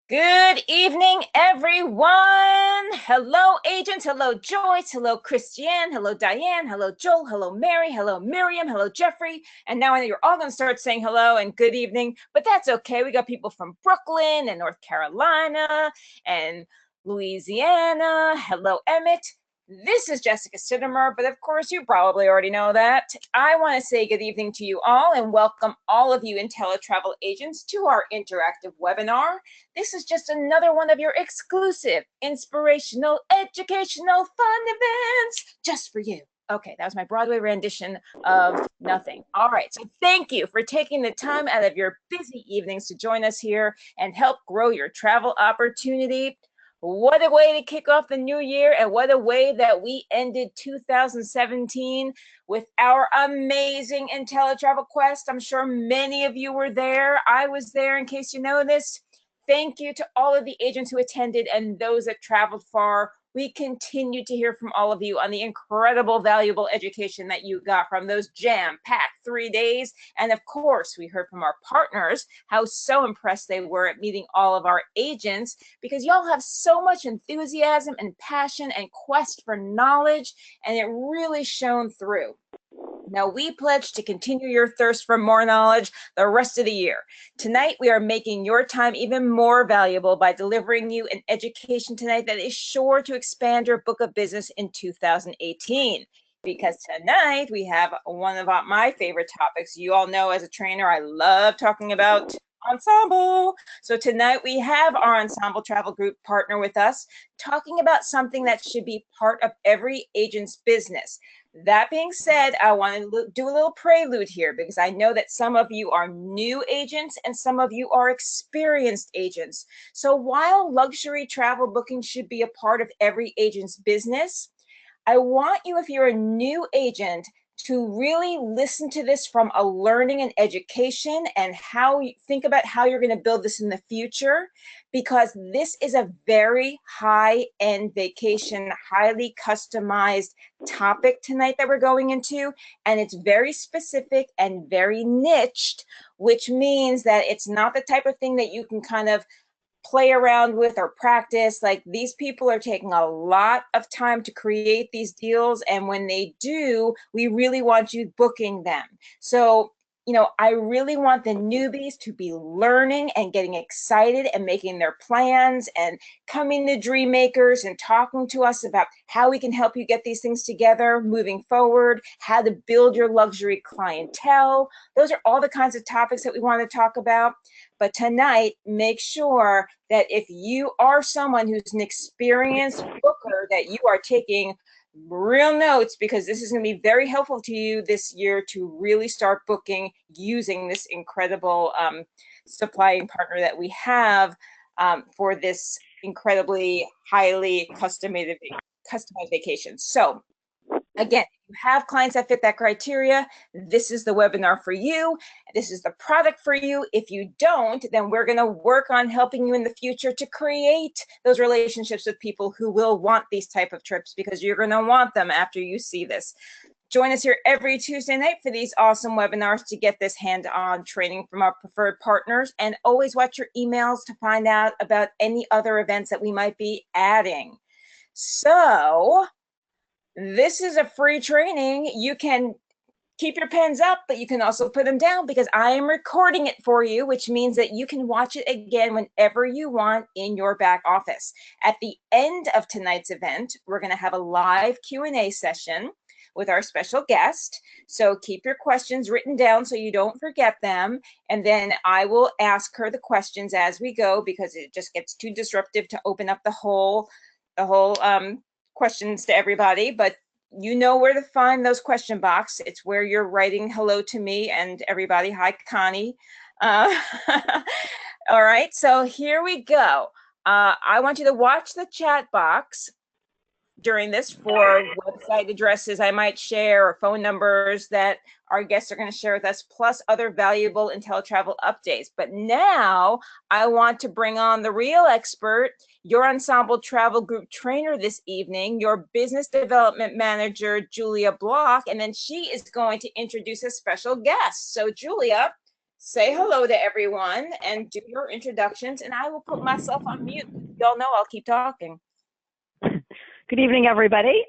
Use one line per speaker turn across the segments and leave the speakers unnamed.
Good evening, everyone. Hello, agents. Hello, Joyce. Hello, Christiane. Hello, Diane. Hello, Joel. Hello, Mary. Hello, Miriam. Hello, Jeffrey. And now I know you're all going to start saying hello and good evening, but that's okay. We got people from Brooklyn and North Carolina and Louisiana. Hello, Emmett. This is Jessica Siddimer, but of course you probably already know that. I want to say good evening to you all and welcome all of you IntelliTravel agents to our interactive webinar. This is just another one of your exclusive, inspirational, educational, fun events just for you. Okay, that was my Broadway rendition of nothing. All right, so thank you for taking the time out of your busy evenings to join us here and help grow your travel opportunity. What a way to kick off the new year, and what a way that we ended 2017 with our amazing IntelliTravel Quest. I'm sure many of you were there. I was there, in case you noticed. Thank you to all of the agents who attended and those that traveled far. We continue to hear from all of you on the incredible, valuable education that you got from those jam-packed 3 days. And of course, we heard from our partners how so impressed they were at meeting all of our agents, because y'all have so much enthusiasm and passion and quest for knowledge, and it really shone through. Now, we pledge to continue your thirst for more knowledge the rest of the year. Tonight, we are making your time even more valuable by delivering you an education tonight that is sure to expand your book of business in 2018. Because tonight, we have one of my favorite topics. You all know, as a trainer, I love talking about Ensemble. So tonight we have our Ensemble Travel Group partner with us, talking about something that should be part of every agent's business. That being said, I want to do a little prelude here, because I know that some of you are new agents and some of you are experienced agents. So while luxury travel booking should be a part of every agent's business, I want you, if you're a new agent, to really listen to this from a learning and education, and how you think about how you're going to build this in the future, because this is a very high-end vacation, highly customized topic tonight that we're going into, and it's very specific and very niched, which means that it's not the type of thing that you can kind of play around with or practice. Like, these people are taking a lot of time to create these deals, and when they do, we really want you booking them. So, you know, I really want the newbies to be learning and getting excited and making their plans and coming to Dream Makers and talking to us about how we can help you get these things together moving forward, how to build your luxury clientele. Those are all the kinds of topics that we want to talk about. But tonight, make sure that if you are someone who's an experienced booker, that you are taking real notes, because this is going to be very helpful to you this year to really start booking using this incredible supplying partner that we have for this incredibly highly customized vacation. So again, if you have clients that fit that criteria, this is the webinar for you. This is the product for you. If you don't, then we're going to work on helping you in the future to create those relationships with people who will want these type of trips, because you're going to want them after you see this. Join us here every Tuesday night for these awesome webinars to get this hands-on training from our preferred partners, and always watch your emails to find out about any other events that we might be adding. So this is a free training. You can keep your pens up, but you can also put them down, because I am recording it for you, which means that you can watch it again whenever you want in your back office. At the end of tonight's event, we're going to have a live Q&A session with our special guest. So keep your questions written down so you don't forget them. And then I will ask her the questions as we go, because it just gets too disruptive to open up the whole questions to everybody. But you know where to find those question box. It's where you're writing hello to me and everybody. Hi, Connie. All right, so here we go. I want you to watch the chat box during this for website addresses I might share, or phone numbers that our guests are going to share with us, plus other valuable IntelliTravel updates. But now I want to bring on the real expert, your Ensemble Travel Group trainer this evening, your business development manager, Julia Block, and then she is going to introduce a special guest. So Julia, Say hello to everyone and do your introductions, and I will put myself on mute. Y'all know I'll keep talking.
Good evening, everybody.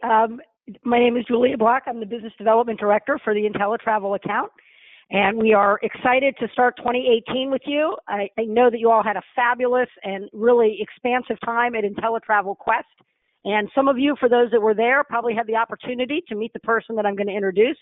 My name is Julia Block. I'm the Business Development Director for the IntelliTravel account, and we are excited to start 2018 with you. I know that you all had a fabulous and really expansive time at IntelliTravel Quest, and some of you, for those that were there, probably had the opportunity to meet the person that I'm going to introduce.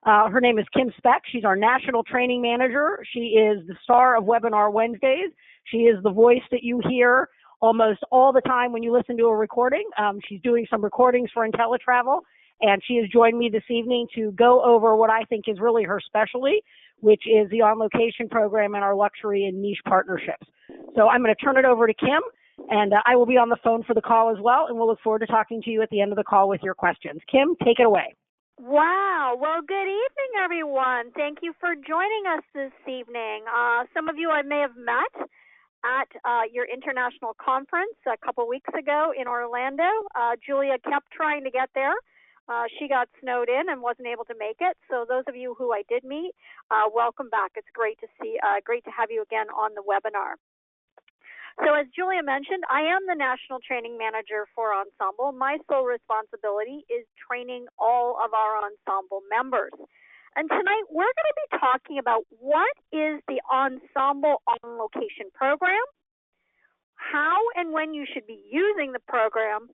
Her name is Kim Speck. She's our National Training Manager. She is the star of Webinar Wednesdays. She is the voice that you hear almost all the time when you listen to a recording. She's doing some recordings for IntelliTravel, and she has joined me this evening to go over what I think is really her specialty, which is the On Location program and our luxury and niche partnerships. So I'm going to turn it over to Kim, and I will be on the phone for the call as well, and we'll look forward to talking to you at the end of the call with your questions. Kim, take it away.
Wow. Well, good evening, everyone. Thank you for joining us this evening. Some of you I may have met at your international conference a couple weeks ago in Orlando. Julia kept trying to get there. She got snowed in and wasn't able to make it. So those of you who I did meet, welcome back. It's great to have you again on the webinar. So as Julia mentioned, I am the National Training Manager for Ensemble. My sole responsibility is training all of our Ensemble members. And tonight we're going to be talking about what is the Ensemble On Location program, how and when you should be using the program,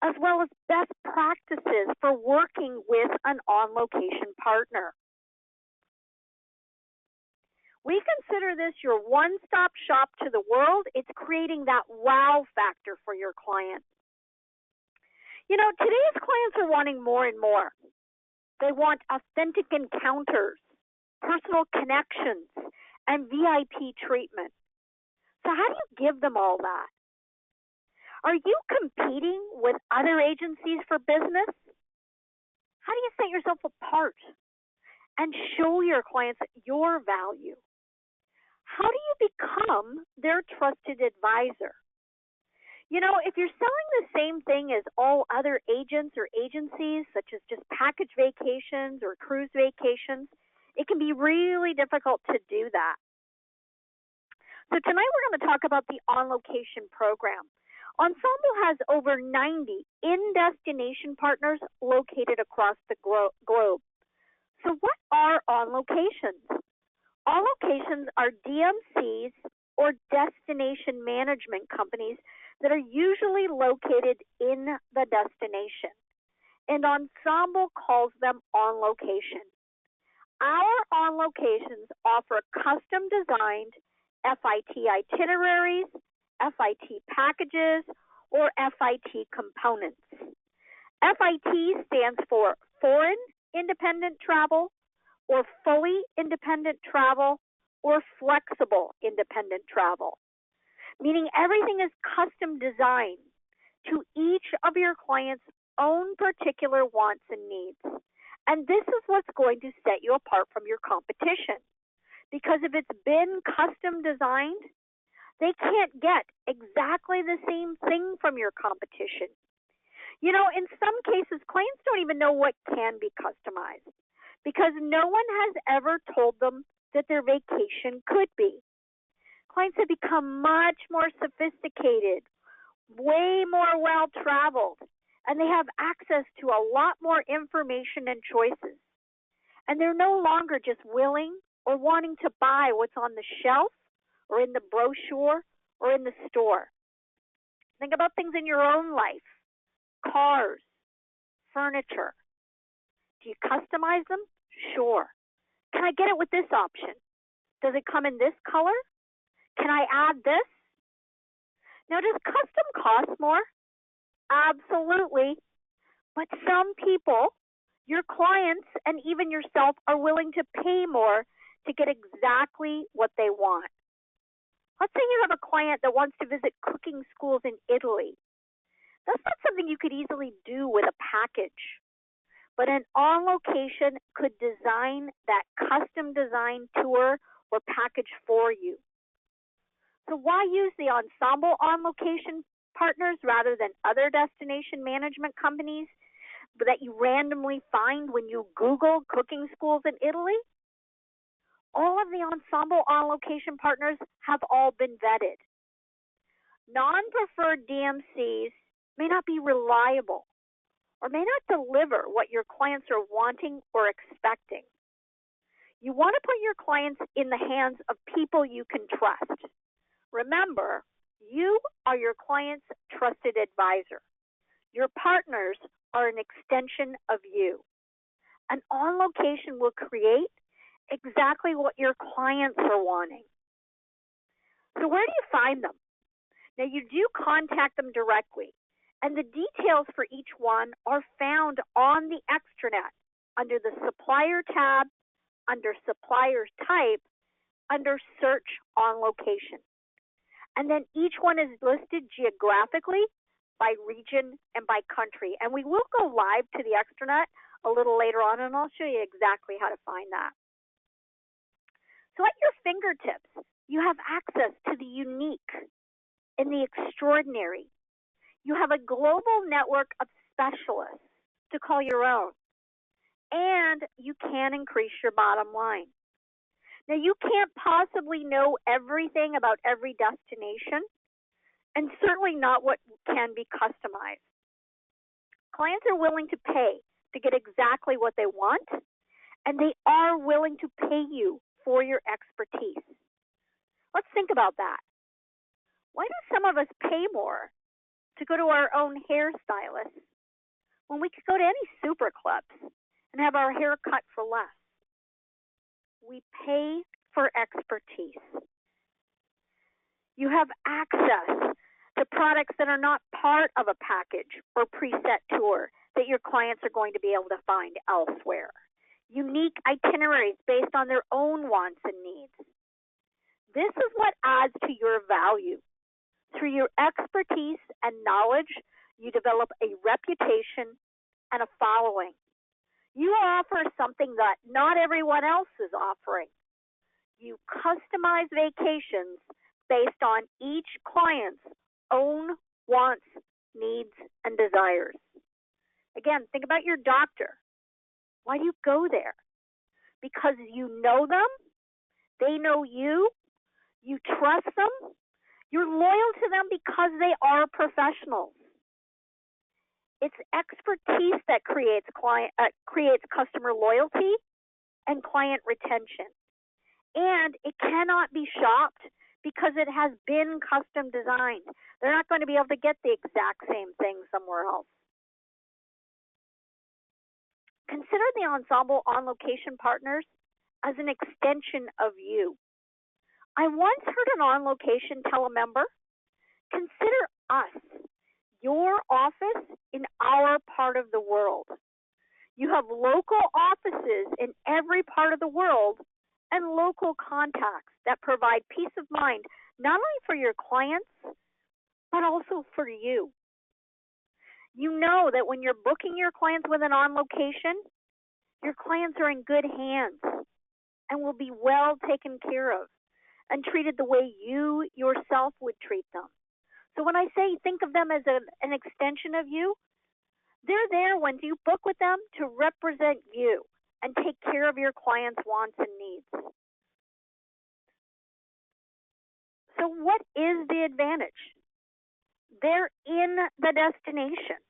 as well as best practices for working with an on-location partner. We consider this your one-stop shop to the world. It's creating that wow factor for your client. You know, today's clients are wanting more and more. They want authentic encounters, personal connections, and VIP treatment. So how do you give them all that? Are you competing with other agencies for business? How do you set yourself apart and show your clients your value? How do you become their trusted advisor? You know, if you're selling the same thing as all other agents or agencies, such as just package vacations or cruise vacations, it can be really difficult to do that. So tonight we're going to talk about the On Location program. Ensemble has over 90 in-destination partners located across the globe. So what are On Locations? On Locations are DMCs or destination management companies that are usually located in the destination, and Ensemble calls them On Location. Our On Locations offer custom-designed FIT itineraries, FIT packages, or FIT components. FIT stands for Foreign Independent Travel, or Fully Independent Travel, or Flexible Independent Travel, meaning everything is custom designed to each of your clients' own particular wants and needs. And this is what's going to set you apart from your competition. Because if it's been custom designed, they can't get exactly the same thing from your competition. You know, in some cases, clients don't even know what can be customized because no one has ever told them that their vacation could be. Clients have become much more sophisticated, way more well-traveled, and they have access to a lot more information and choices. And they're no longer just willing or wanting to buy what's on the shelf or in the brochure or in the store. Think about things in your own life, cars, furniture. Do you customize them? Sure. Can I get it with this option? Does it come in this color? Can I add this? Now, does custom cost more? Absolutely. But some people, your clients, and even yourself are willing to pay more to get exactly what they want. Let's say you have a client that wants to visit cooking schools in Italy. That's not something you could easily do with a package. But an On Location could design that custom design tour or package for you. So why use the Ensemble On Location partners rather than other destination management companies that you randomly find when you Google cooking schools in Italy? all of the Ensemble On Location partners have all been vetted. Non-preferred DMCs may not be reliable or may not deliver what your clients are wanting or expecting. You want to put your clients in the hands of people you can trust. Remember, you are your client's trusted advisor. Your partners are an extension of you. And On Location will create exactly what your clients are wanting. So where do you find them? Now, you do contact them directly, and the details for each one are found on the extranet under the Supplier tab, under Supplier Type, under Search On Location. And then each one is listed geographically by region and by country. And we will go live to the extranet a little later on, and I'll show you exactly how to find that. So at your fingertips, you have access to the unique and the extraordinary. You have a global network of specialists to call your own, and you can increase your bottom line. Now, you can't possibly know everything about every destination, and certainly not what can be customized. Clients are willing to pay to get exactly what they want, and they are willing to pay you for your expertise. Let's think about that. Why do some of us pay more to go to our own hairstylist when we could go to any super clips and have our hair cut for less? We pay for expertise. You have access to products that are not part of a package or preset tour that your clients are going to be able to find elsewhere. Unique itineraries based on their own wants and needs. This is what adds to your value. Through your expertise and knowledge, you develop a reputation and a following. You offer something that not everyone else is offering. You customize vacations based on each client's own wants, needs, and desires. Again, think about your doctor. Why do you go there? Because you know them, they know you, you trust them, you're loyal to them because they are professionals. It's expertise that creates customer loyalty and client retention. And it cannot be shopped because it has been custom designed. They're not going to be able to get the exact same thing somewhere else. Consider the Ensemble On Location partners as an extension of you. I once heard an On Location tell a member, consider us, your office in our part of the world. You have local offices in every part of the world and local contacts that provide peace of mind, not only for your clients, but also for you. You know that when you're booking your clients with an On Location, your clients are in good hands and will be well taken care of and treated the way you yourself would treat them. So when I say think of them as an extension of you, they're there when you book with them to represent you and take care of your clients' wants and needs. So what is the advantage? They're in the destination.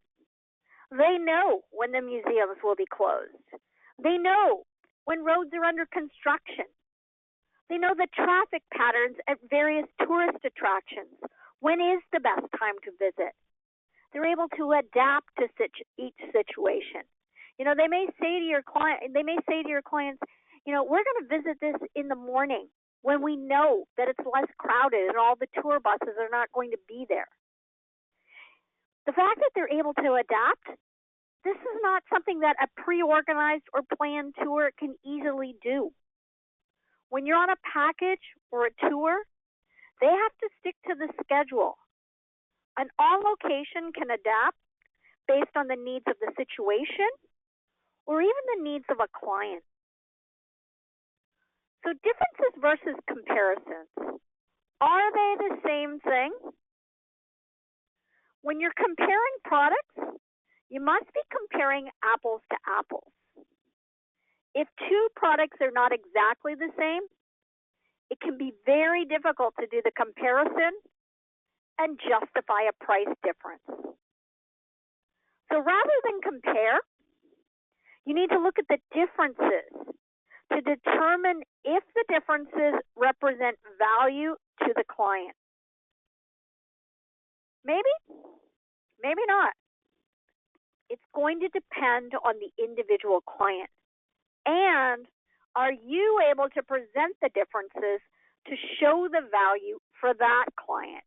They know when the museums will be closed. They know when roads are under construction. They know the traffic patterns at various tourist attractions. When is the best time to visit? They're able to adapt to each situation. You know, they may say to your clients, we're going to visit this in the morning when we know that it's less crowded and all the tour buses are not going to be there. The fact that they're able to adapt, this is not something that a pre-organized or planned tour can easily do. When you're on a package or a tour, they have to stick to the schedule. An On Location can adapt based on the needs of the situation or even the needs of a client. So differences versus comparisons. Are they the same thing? When you're comparing products, you must be comparing apples to apples. If two products are not exactly the same, it can be very difficult to do the comparison and justify a price difference. So rather than compare, you need to look at the differences to determine if the differences represent value to the client. Maybe, maybe not. It's going to depend on the individual client. And are you able to present the differences to show the value for that client?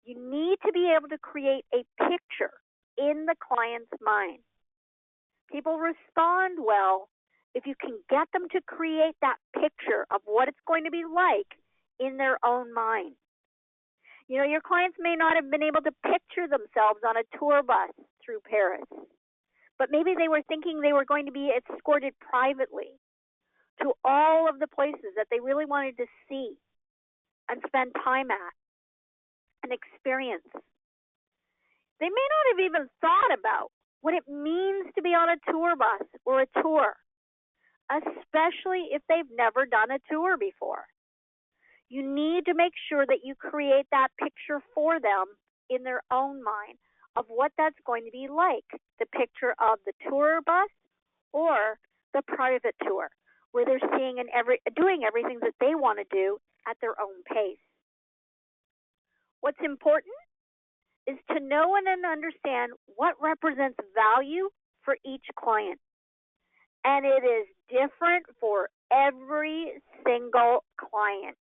You need to be able to create a picture in the client's mind. People respond well if you can get them to create that picture of what it's going to be like in their own mind. You know, your clients may not have been able to picture themselves on a tour bus through Paris, but maybe they were thinking they were going to be escorted privately to all of the places that they really wanted to see and spend time at and experience. They may not have even thought about what it means to be on a tour bus or a tour, especially if they've never done a tour before. You need to make sure that you create that picture for them in their own mind of what that's going to be like, the picture of the tour bus or the private tour, where they're seeing and doing everything that they want to do at their own pace. What's important is to know and understand what represents value for each client. And it is different for every single client.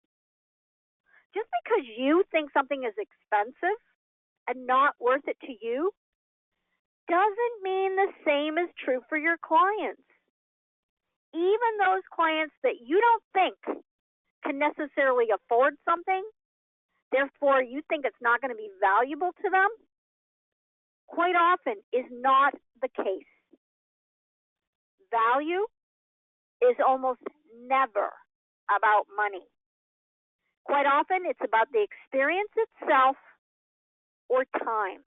Just because you think something is expensive and not worth it to you doesn't mean the same is true for your clients. Even those clients that you don't think can necessarily afford something, therefore you think it's not going to be valuable to them, quite often is not the case. Value is almost never about money. Quite often it's about the experience itself or time.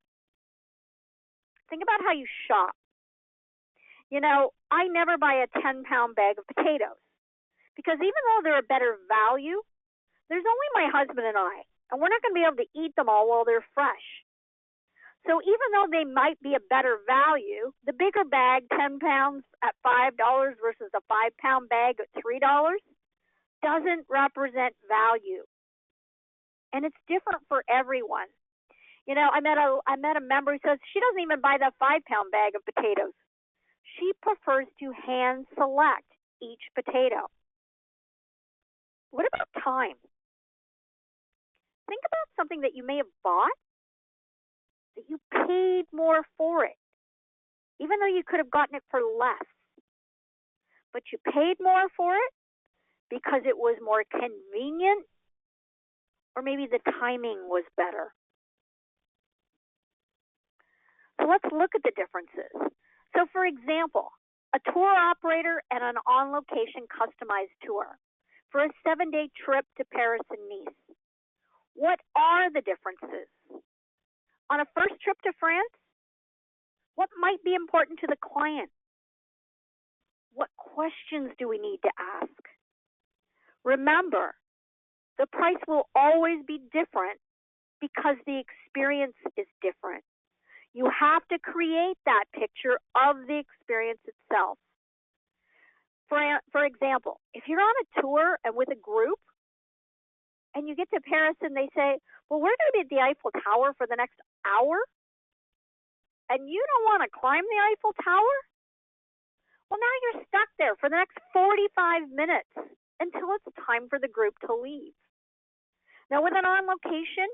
Think about how you shop. You know, I never buy a 10-pound bag of potatoes because even though they're a better value, there's only my husband and I, and we're not going to be able to eat them all while they're fresh. So even though they might be a better value, the bigger bag, 10 pounds at $5 versus a 5-pound bag at $3, doesn't represent value. And it's different for everyone. You know, I met a member who says she doesn't even buy that 5-pound bag of potatoes. She prefers to hand select each potato. What about time? Think about something that you may have bought that you paid more for it, even though you could have gotten it for less. But you paid more for it because it was more convenient, or maybe the timing was better. So let's look at the differences. So for example, a tour operator and an on-location customized tour for a 7-day trip to Paris and Nice. What are the differences? On a first trip to France, what might be important to the client? What questions do we need to ask? Remember, the price will always be different because the experience is different. You have to create that picture of the experience itself. For example, if you're on a tour and with a group, and you get to Paris and they say, well, we're going to be at the Eiffel Tower for the next hour, and you don't want to climb the Eiffel Tower? Well, now you're stuck there for the next 45 minutes until it's time for the group to leave. Now, with an on-location,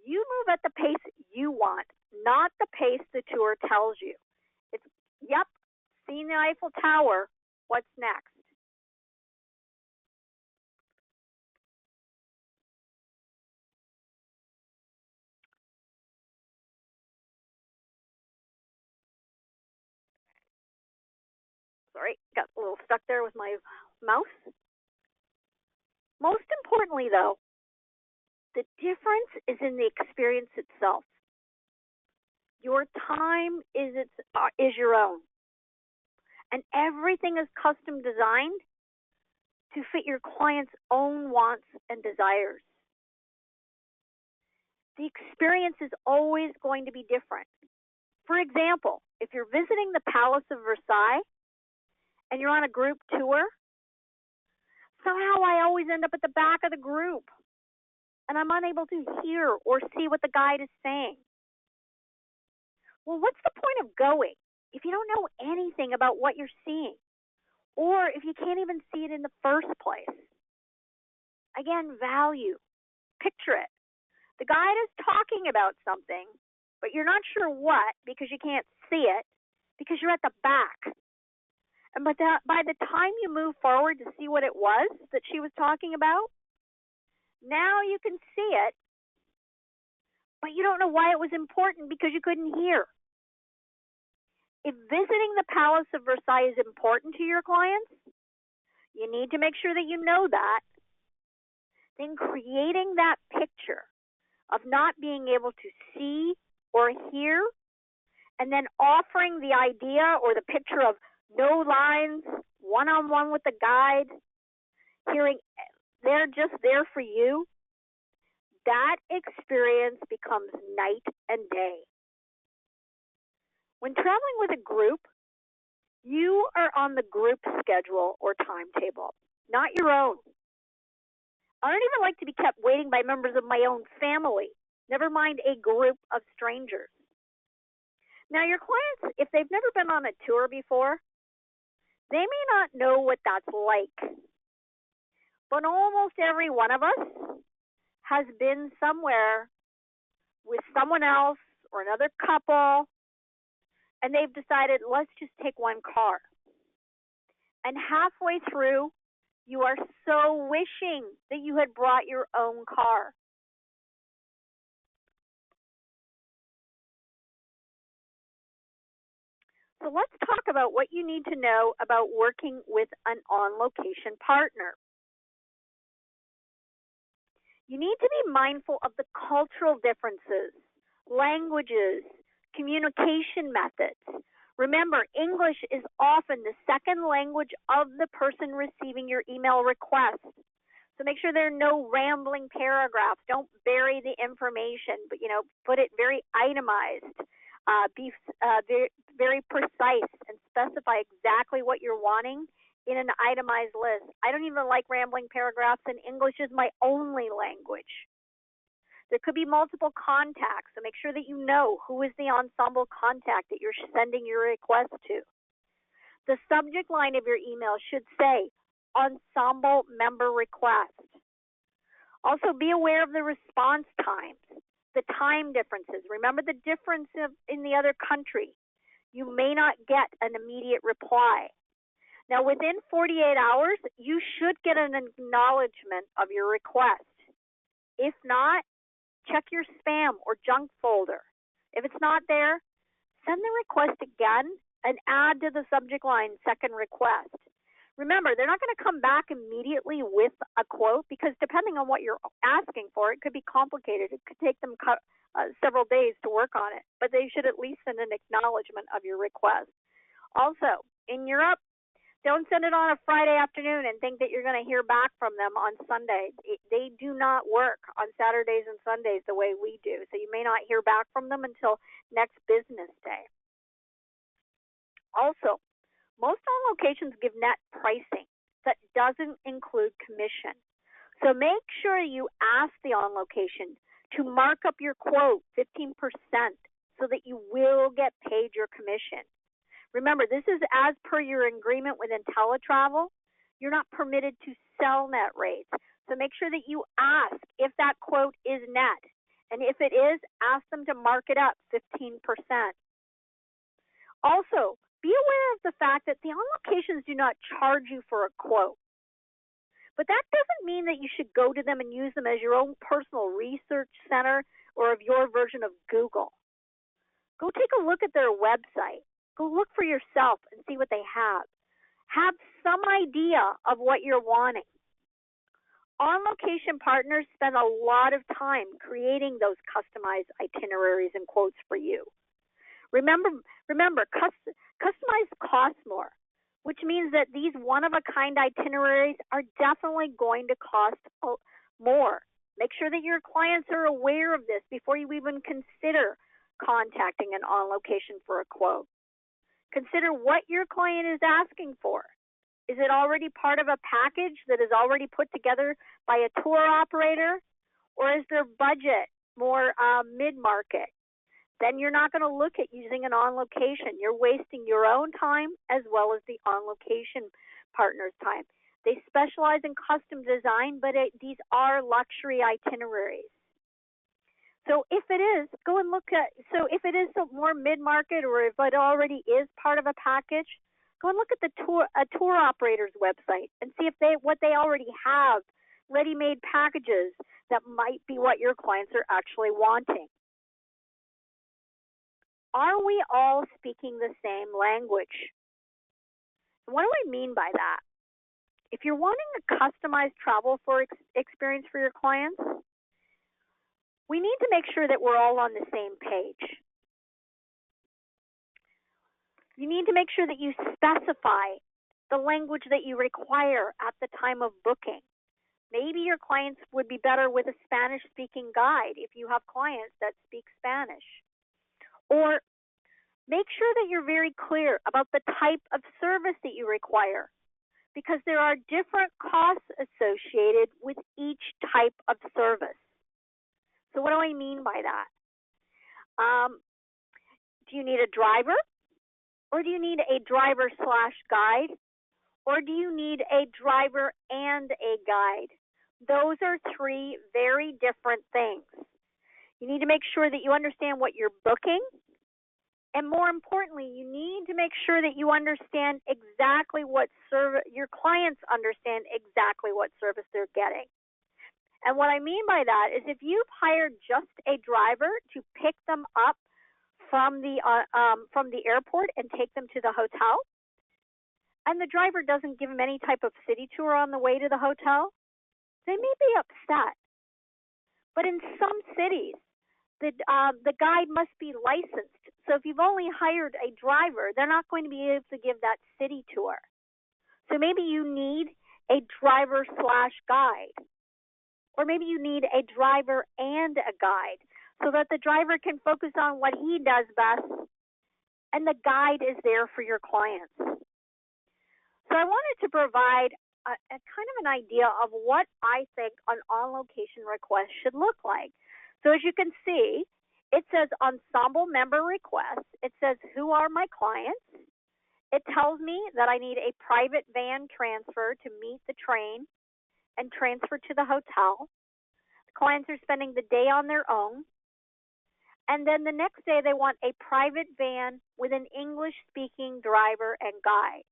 you move at the pace you want, not the pace the tour tells you. It's, yep, seen the Eiffel Tower, what's next? Sorry, got a little stuck there with my mouse. Most importantly, though, the difference is in the experience itself. Your time is your own. and everything is custom designed to fit your client's own wants and desires. The experience is always going to be different. For example, if you're visiting the Palace of Versailles and you're on a group tour, somehow I always end up at the back of the group and I'm unable to hear or see what the guide is saying. Well, what's the point of going if you don't know anything about what you're seeing, or if you can't even see it in the first place? Again, value. Picture it. The guide is talking about something, but you're not sure what because you can't see it because you're at the back. And by the time you move forward to see what it was that she was talking about, now you can see it, but you don't know why it was important because you couldn't hear. If visiting the Palace of Versailles is important to your clients, you need to make sure that you know that. Then creating that picture of not being able to see or hear, and then offering the idea or the picture of no lines, one-on-one with the guide, hearing they're just there for you, that experience becomes night and day. When traveling with a group, you are on the group schedule or timetable, not your own. I don't even like to be kept waiting by members of my own family, never mind a group of strangers. Now, your clients, if they've never been on a tour before, they may not know what that's like. But almost every one of us has been somewhere with someone else or another couple, and they've decided, let's just take one car. And halfway through, you are so wishing that you had brought your own car. So let's talk about what you need to know about working with an on-location partner. You need to be mindful of the cultural differences, languages, communication methods. Remember, English is often the second language of the person receiving your email request. So make sure there are no rambling paragraphs. Don't bury the information, but put it very itemized. Be very precise and specify exactly what you're wanting in an itemized list. I don't even like rambling paragraphs, and English is my only language. There could be multiple contacts, so make sure that you know who is the ensemble contact that you're sending your request to. The subject line of your email should say ensemble member request. Also, be aware of the response times, the time differences. Remember the difference in the other country. You may not get an immediate reply. Now, within 48 hours, you should get an acknowledgement of your request. If not, check your spam or junk folder. If it's not there, send the request again and add to the subject line second request. Remember, they're not going to come back immediately with a quote because depending on what you're asking for, it could be complicated. It could take them several days to work on it, but they should at least send an acknowledgement of your request. Also, in Europe, don't send it on a Friday afternoon and think that you're going to hear back from them on Sunday. They do not work on Saturdays and Sundays the way we do, so you may not hear back from them until next business day. Also, most on locations give net pricing that doesn't include commission. So make sure you ask the on location to mark up your quote 15% so that you will get paid your commission. Remember, this is as per your agreement with IntelliTravel. You're not permitted to sell net rates. So make sure that you ask if that quote is net. And if it is, ask them to mark it up 15%. Also, be aware of the fact that the on-locations do not charge you for a quote. But that doesn't mean that you should go to them and use them as your own personal research center or of your version of Google. Go take a look at their website. Go look for yourself and see what they have. Have some idea of what you're wanting. On-location partners spend a lot of time creating those customized itineraries and quotes for you. Remember, customized costs more. which means that these one-of-a-kind itineraries are definitely going to cost more. Make sure that your clients are aware of this before you even consider contacting an On Location for a quote. Consider what your client is asking for. Is it already part of a package that is already put together by a tour operator, or is their budget more mid-market? Then you're not going to look at using an On Location. You're wasting your own time as well as the On Location partner's time. They specialize in custom design, but these are luxury itineraries. So if it is, go and look at, so if it is more mid-market, or if it already is part of a package, go and look at a tour operator's website and see if what they already have, ready-made packages that might be what your clients are actually wanting. Are we all speaking the same language? What do I mean by that? If you're wanting a customized travel experience for your clients, we need to make sure that we're all on the same page. You need to make sure that you specify the language that you require at the time of booking. Maybe your clients would be better with a Spanish-speaking guide if you have clients that speak Spanish. Or make sure that you're very clear about the type of service that you require, because there are different costs associated with each type of service. So what do I mean by that? Do you need a driver? Or do you need a driver/guide? Or do you need a driver and a guide? Those are three very different things. You need to make sure that you understand what you're booking. And more importantly, you need to make sure that you understand exactly what service, your clients understand exactly what service they're getting. And what I mean by that is if you've hired just a driver to pick them up from the airport and take them to the hotel, and the driver doesn't give them any type of city tour on the way to the hotel, they may be upset. But in some cities, the guide must be licensed. So if you've only hired a driver, they're not going to be able to give that city tour. So maybe you need a driver/guide. Or maybe you need a driver and a guide so that the driver can focus on what he does best and the guide is there for your clients. So I wanted to provide a kind of an idea of what I think an on-location request should look like. So as you can see, it says ensemble member requests. It says who are my clients. It tells me that I need a private van transfer to meet the train and transfer to the hotel. The clients are spending the day on their own. And then the next day they want a private van with an English-speaking driver and guide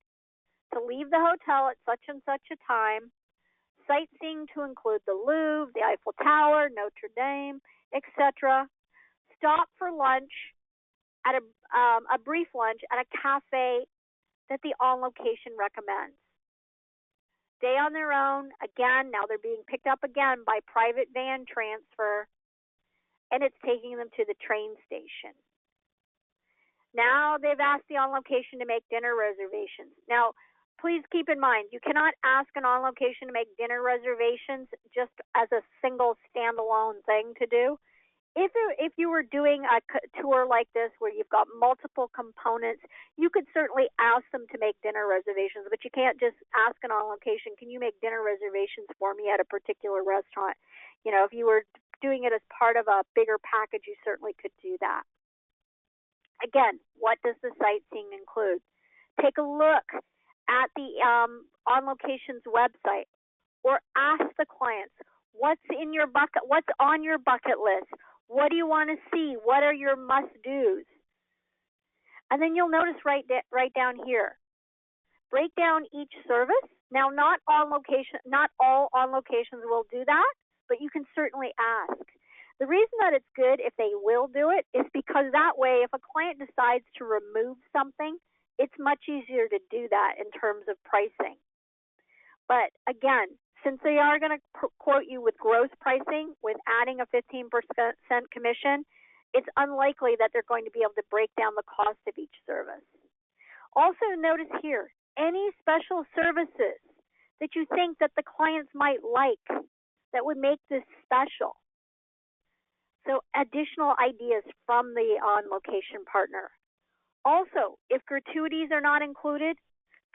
to leave the hotel at such and such a time, sightseeing to include the Louvre, the Eiffel Tower, Notre Dame, etc. Stop for lunch at a brief lunch at a cafe that the On Location recommends. Stay on their own. Again, now they're being picked up again by private van transfer, and it's taking them to the train station. Now they've asked the On Location to make dinner reservations. Now, please keep in mind, you cannot ask an On Location to make dinner reservations just as a single standalone thing to do. If you were doing a tour like this where you've got multiple components, you could certainly ask them to make dinner reservations, but you can't just ask an On Location, can you make dinner reservations for me at a particular restaurant? You know, if you were doing it as part of a bigger package, you certainly could do that. Again, what does the sightseeing include? Take a look at the On Location's website, or ask the clients, what's on your bucket list? What do you want to see? What are your must-dos? And then you'll notice right down here, break down each service. Now, not all On Locations will do that, but you can certainly ask. The reason that it's good if they will do it is because that way, if a client decides to remove something, it's much easier to do that in terms of pricing. But again, since they are going to quote you with gross pricing, with adding a 15% commission, it's unlikely that they're going to be able to break down the cost of each service. Also notice here, any special services that you think that the clients might like that would make this special. So additional ideas from the on-location partner. Also, if gratuities are not included,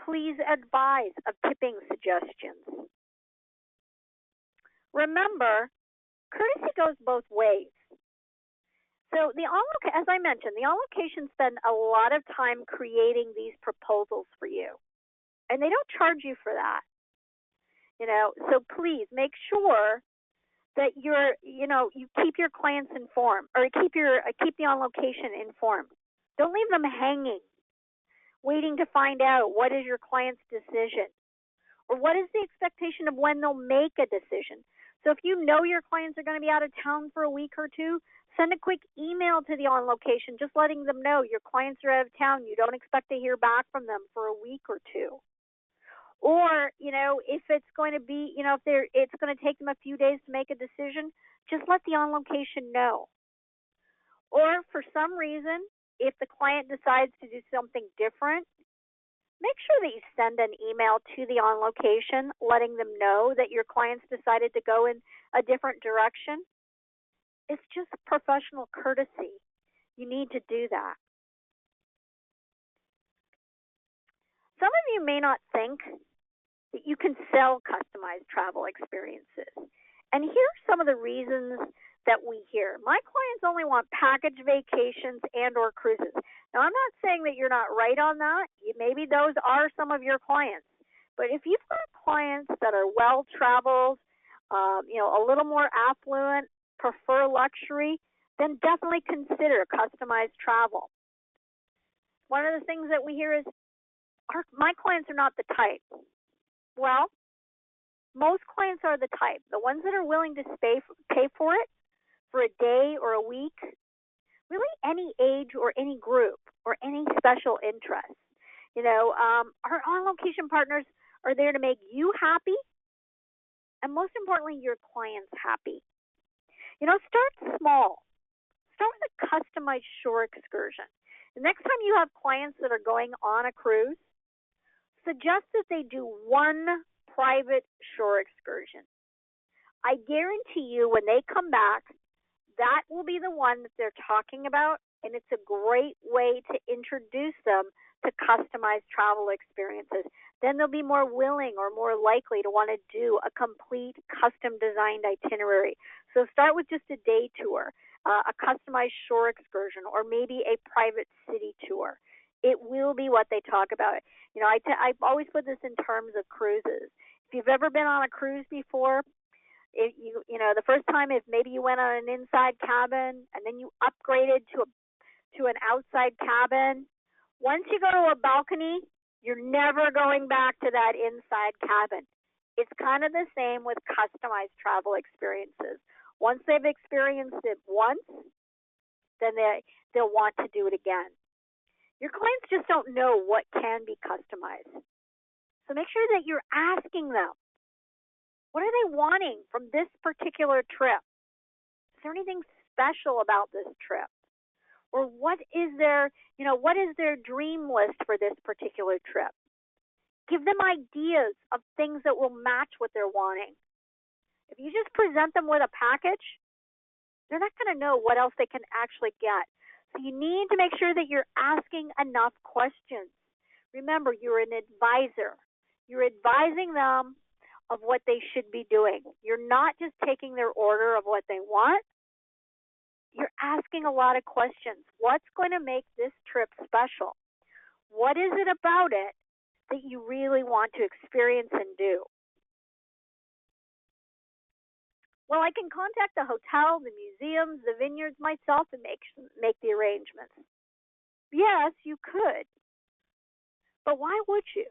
please advise of tipping suggestions. Remember, courtesy goes both ways. So as I mentioned, the on-location spend a lot of time creating these proposals for you, and they don't charge you for that. So please make sure that you keep your clients informed, or keep the on-location informed. Don't leave them hanging, waiting to find out what is your client's decision, or what is the expectation of when they'll make a decision. So if you know your clients are going to be out of town for a week or two, send a quick email to the on-location just letting them know your clients are out of town. You don't expect to hear back from them for a week or two. Or, if it's going to be, it's going to take them a few days to make a decision, just let the on-location know. Or for some reason, if the client decides to do something different, make sure that you send an email to the on-location letting them know that your clients decided to go in a different direction. It's just professional courtesy. You need to do that. Some of you may not think that you can sell customized travel experiences. And here are some of the reasons that we hear. My clients only want package vacations and or cruises. Now, I'm not saying that you're not right on that. Maybe those are some of your clients. But if you've got clients that are well-traveled, a little more affluent, prefer luxury, then definitely consider customized travel. One of the things that we hear is, my clients are not the type. Well, most clients are the type. The ones that are willing to pay for it for a day or a week, really any age or any group or any special interest. Our on-location partners are there to make you happy, and most importantly, your clients happy. Start small. Start with a customized shore excursion. The next time you have clients that are going on a cruise, suggest that they do one private shore excursion. I guarantee you when they come back, that will be the one that they're talking about, and it's a great way to introduce them to customized travel experiences. Then they'll be more willing or more likely to want to do a complete custom-designed itinerary. So start with just a day tour, a customized shore excursion, or maybe a private city tour. It will be what they talk about. I always put this in terms of cruises. If you've ever been on a cruise before, the first time, if maybe you went on an inside cabin and then you upgraded to an outside cabin, once you go to a balcony, you're never going back to that inside cabin. It's kind of the same with customized travel experiences. Once they've experienced it once, then they'll want to do it again. Your clients just don't know what can be customized. So make sure that you're asking them, what are they wanting from this particular trip? Is there anything special about this trip? Or what is their dream list for this particular trip? Give them ideas of things that will match what they're wanting. If you just present them with a package, they're not going to know what else they can actually get. So you need to make sure that you're asking enough questions. Remember, you're an advisor. You're advising them of what they should be doing. You're not just taking their order of what they want. You're asking a lot of questions. What's going to make this trip special? What is it about it that you really want to experience and do? Well, I can contact the hotel, the museums, the vineyards myself and make the arrangements. Yes, you could. But why would you?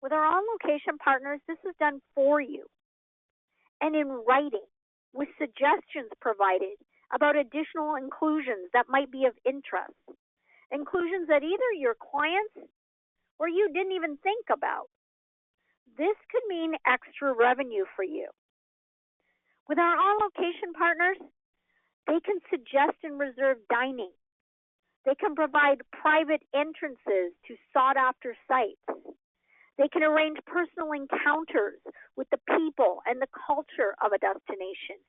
With our on-location partners, this is done for you and in writing with suggestions provided about additional inclusions that might be of interest, inclusions that either your clients or you didn't even think about. This could mean extra revenue for you. With our on-location partners, they can suggest and reserve dining. They can provide private entrances to sought-after sites. They can arrange personal encounters with the people and the culture of a destination.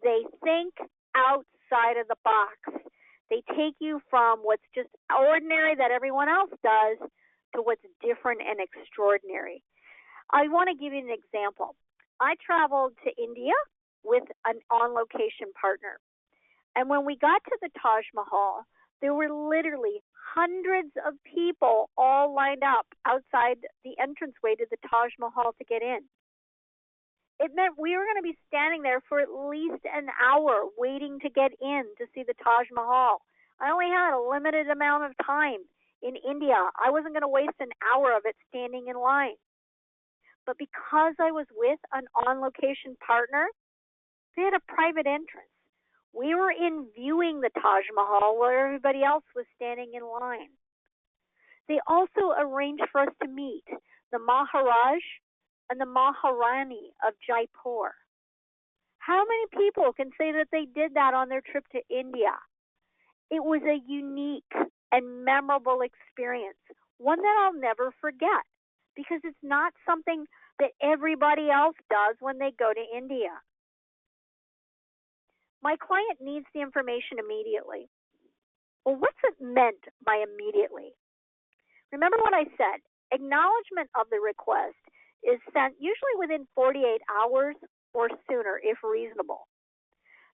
They think outside of the box. They take you from what's just ordinary that everyone else does to what's different and extraordinary. I want to give you an example. I traveled to India with an on-location partner. And when we got to the Taj Mahal, there were literally hundreds of people all lined up outside the entranceway to the Taj Mahal to get in. It meant we were going to be standing there for at least an hour waiting to get in to see the Taj Mahal. I only had a limited amount of time in India. I wasn't going to waste an hour of it standing in line. But because I was with an on-location partner, they had a private entrance. We were in viewing the Taj Mahal where everybody else was standing in line. They also arranged for us to meet the Maharaj and the Maharani of Jaipur. How many people can say that they did that on their trip to India? It was a unique and memorable experience, one that I'll never forget, because it's not something that everybody else does when they go to India. My client needs the information immediately. Well, what's it meant by immediately? Remember what I said. Acknowledgement of the request is sent usually within 48 hours or sooner if reasonable.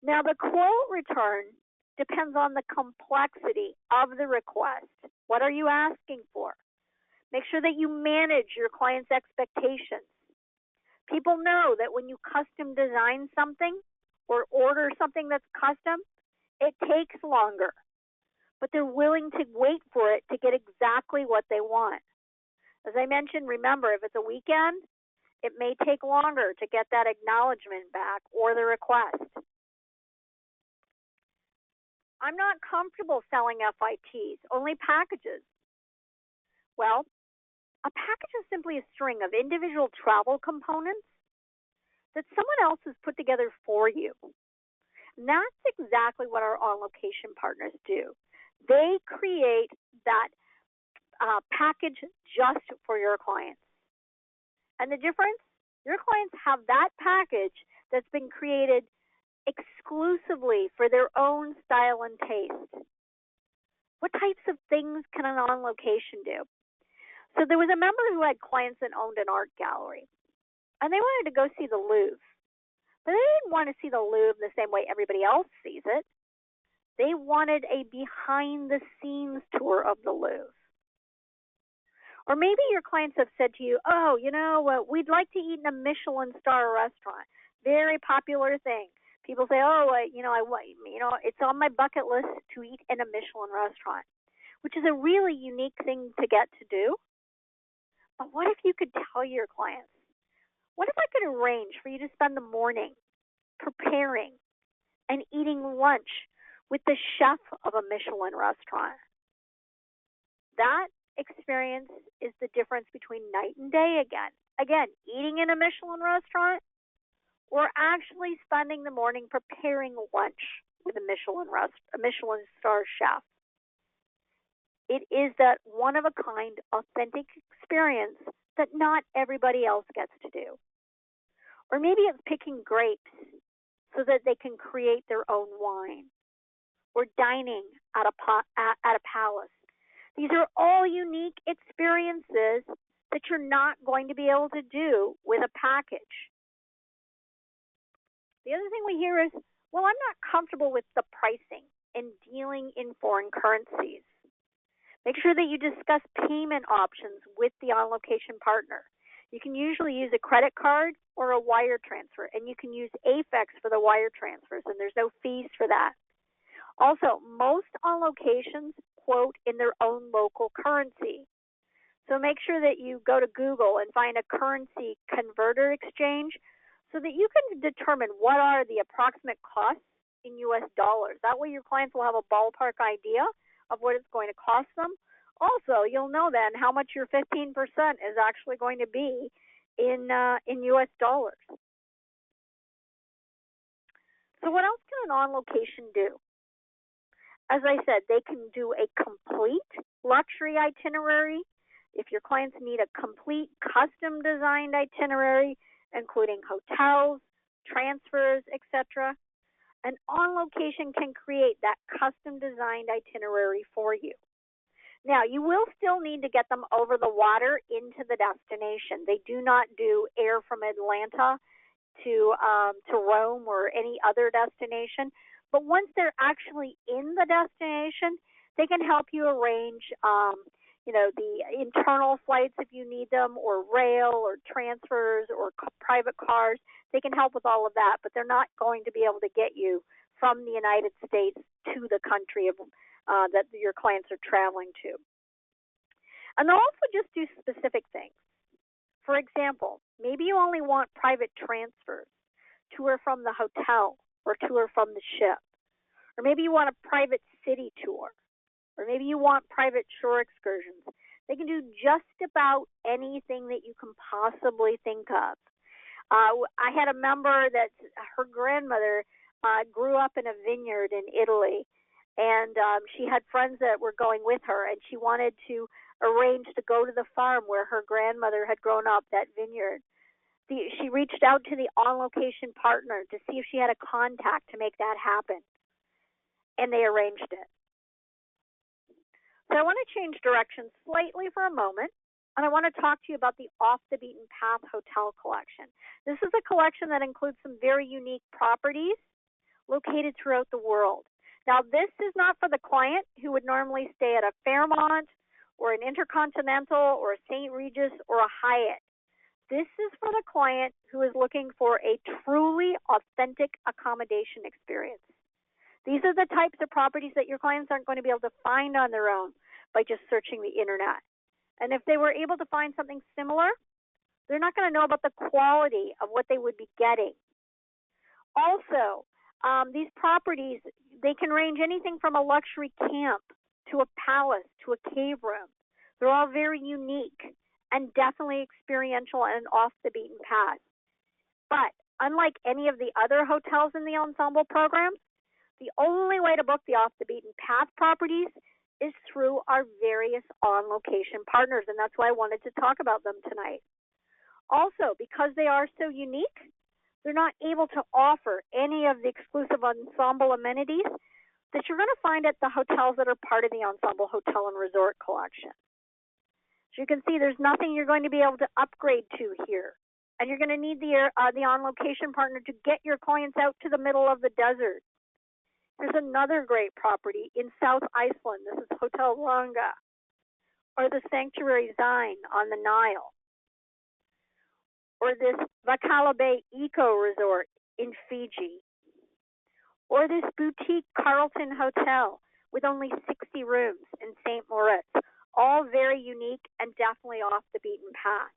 Now, the quote return depends on the complexity of the request. What are you asking for? Make sure that you manage your client's expectations. People know that when you custom design something or order something that's custom, it takes longer, but they're willing to wait for it to get exactly what they want. As I mentioned, remember, if it's a weekend, it may take longer to get that acknowledgement back or the request. I'm not comfortable selling FITs, only packages. Well, a package is simply a string of individual travel components that someone else has put together for you. And that's exactly what our on-location partners do. They create that package just for your clients. And the difference, your clients have that package that's been created exclusively for their own style and taste. What types of things can an on-location do? So there was a member who had clients that owned an art gallery, and they wanted to go see the Louvre. But they didn't want to see the Louvre the same way everybody else sees it. They wanted a behind-the-scenes tour of the Louvre. Or maybe your clients have said to you, oh, we'd like to eat in a Michelin star restaurant. Very popular thing. People say, it's on my bucket list to eat in a Michelin restaurant, which is a really unique thing to get to do. But what if you could tell your clients, what if I could arrange for you to spend the morning preparing and eating lunch with the chef of a Michelin restaurant? That experience is the difference between night and day again. Again, eating in a Michelin restaurant or actually spending the morning preparing lunch with a Michelin star chef. It is that one-of-a-kind, authentic experience that not everybody else gets to do. Or maybe it's picking grapes so that they can create their own wine. Or dining at a palace. These are all unique experiences that you're not going to be able to do with a package. The other thing we hear is, well, I'm not comfortable with the pricing and dealing in foreign currencies. Make sure that you discuss payment options with the on-location partner. You can usually use a credit card or a wire transfer, and you can use AFEX for the wire transfers, and there's no fees for that. Also, most on-locations quote in their own local currency. So make sure that you go to Google and find a currency converter exchange so that you can determine what are the approximate costs in US dollars. That way your clients will have a ballpark idea of what it's going to cost them. Also, you'll know then how much your 15% is actually going to be in US dollars. So what else can an on-location do? As I said, they can do a complete luxury itinerary. If your clients need a complete custom designed itinerary, including hotels, transfers, etc., an On Location can create that custom designed itinerary for you. Now, you will still need to get them over the water into the destination. They do not do air from Atlanta to Rome or any other destination. But once they're actually in the destination, they can help you arrange, the internal flights if you need them, or rail, or transfers, or private cars. They can help with all of that, but they're not going to be able to get you from the United States to the country of that your clients are traveling to. And they'll also just do specific things. For example, maybe you only want private transfers to or from the hotel or to or from the ship. Or maybe you want a private city tour. Or maybe you want private shore excursions. They can do just about anything that you can possibly think of. I had a member that her grandmother grew up in a vineyard in Italy, and she had friends that were going with her, and she wanted to arrange to go to the farm where her grandmother had grown up, that vineyard. She reached out to the On Location partner to see if she had a contact to make that happen, and they arranged it. So I want to change direction slightly for a moment, and I want to talk to you about the Off the Beaten Path Hotel Collection. This is a collection that includes some very unique properties located throughout the world. Now, this is not for the client who would normally stay at a Fairmont or an Intercontinental or a St. Regis or a Hyatt. This is for the client who is looking for a truly authentic accommodation experience. These are the types of properties that your clients aren't going to be able to find on their own by just searching the internet. And if they were able to find something similar, they're not going to know about the quality of what they would be getting. Also, these properties, they can range anything from a luxury camp to a palace to a cave room. They're all very unique and definitely experiential and off the beaten path. But unlike any of the other hotels in the Ensemble program, the only way to book the off the beaten path properties is through our various On Location partners, and that's why I wanted to talk about them tonight. Also, because they are so unique, they're not able to offer any of the exclusive Ensemble amenities that you're going to find at the hotels that are part of the Ensemble Hotel and Resort collection. So you can see there's nothing you're going to be able to upgrade to here. And you're going to need the On Location partner to get your clients out to the middle of the desert. There's another great property in South Iceland. This is Hotel Ranga, or the Sanctuary Zine on the Nile, or this Vakala Bay Eco Resort in Fiji, or this boutique Carlton Hotel with only 60 rooms in St. Moritz, all very unique and definitely off the beaten path.